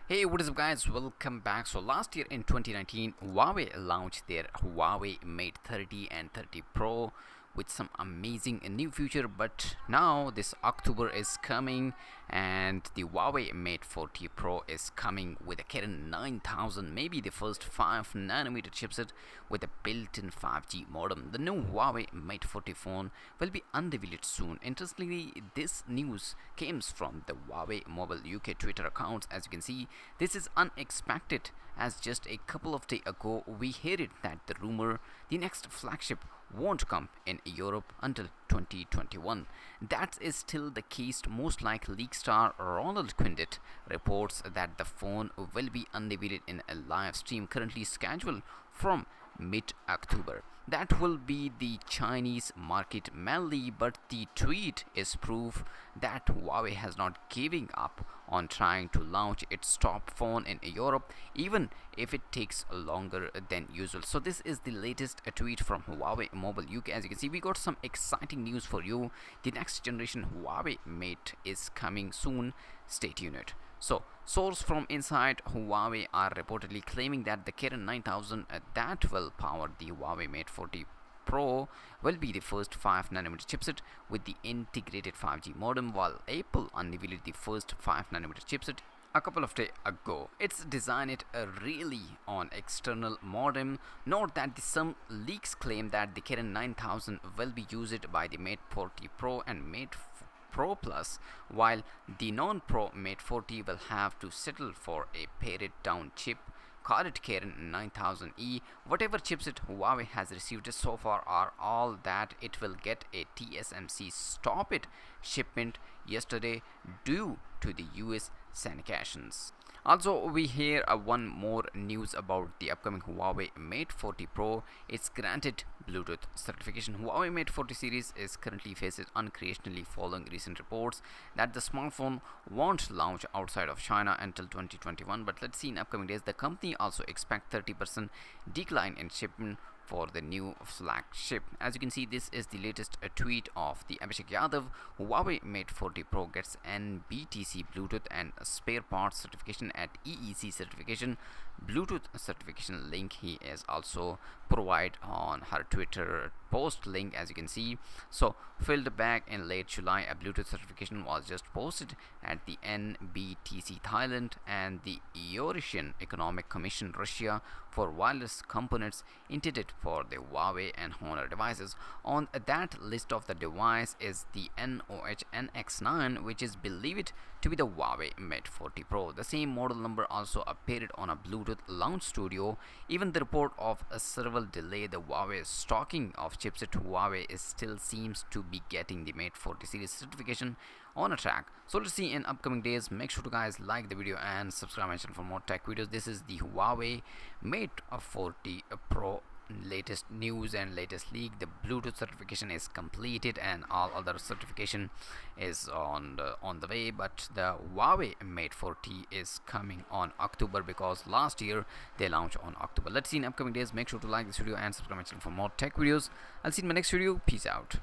Hey, what is up, guys? Welcome back. So, last year in 2019, Huawei launched their Huawei Mate 30 and 30 Pro with some amazing new feature. But now this October is coming, and the Huawei Mate 40 Pro is coming with a Kirin 9000, maybe the first 5nm chipset with a built-in 5G modem. The new Huawei Mate 40 phone will be unveiled soon. Interestingly, this news came from the Huawei Mobile UK Twitter accounts. As you can see, this is unexpected, as just a couple of days ago we heard that the next flagship won't come in Europe until 2021. That is still the case. Most like leak star Ronald Quindit reports that the phone will be unveiled in a live stream currently scheduled from mid-October. That will be the Chinese market mainly, but the tweet is proof that Huawei has not giving up on trying to launch its top phone in Europe, even if it takes longer than usual. So this is the latest tweet from Huawei Mobile UK. As you can see, we got some exciting news for you. The next generation Huawei Mate is coming soon. Stay tuned. So, source from inside Huawei are reportedly claiming that the Kirin 9000 that will power the Huawei Mate 40 Pro will be the first 5nm chipset with the integrated 5G modem, while Apple unveiled the first 5nm chipset a couple of days ago. It's designed really on external modem. Note that some leaks claim that the Kirin 9000 will be used by the Mate 40 Pro and Mate Pro Plus, while the non-Pro Mate 40 will have to settle for a pared down chip called Kirin 9000E. Whatever chipset Huawei has received so far are all that it will get a TSMC stop it shipment yesterday due to the US sanctions. Also, we hear one more news about the upcoming Huawei Mate 40 Pro. It's granted Bluetooth certification. Huawei Mate 40 series is currently faces uncreationally following recent reports that the smartphone won't launch outside of China until 2021. But let's see in upcoming days. The company also expects 30% decline in shipment for the new flagship. As you can see, this is the latest tweet of the Abhishek Yadav. Huawei Mate 40 Pro gets NBTC Bluetooth and spare parts certification at EEC certification. Bluetooth certification link he is also provide on her Twitter post link, as you can see. So filled back in late July, a Bluetooth certification was just posted at the NBTC Thailand and the Eurasian Economic Commission Russia for wireless components intended for the Huawei and Honor devices. On that list of the device is the NOH NX9, which is believed to be the Huawei Mate 40 Pro. The same model number also appeared on a Bluetooth launch studio. Even the report of a several delay the Huawei stocking of chipset, Huawei is still seems to be getting the Mate 40 series certification on a track. So let's see in upcoming days. Make sure to guys like the video and subscribe my channel for more tech videos. This is the Huawei Mate 40 Pro latest news and latest leak. The Bluetooth certification is completed and all other certification is on the way, but the Huawei Mate 40 is coming on October because last year they launched on October. Let's see in upcoming days. Make sure to like this video and subscribe my channel for more tech videos. I'll see you in my next video. Peace out.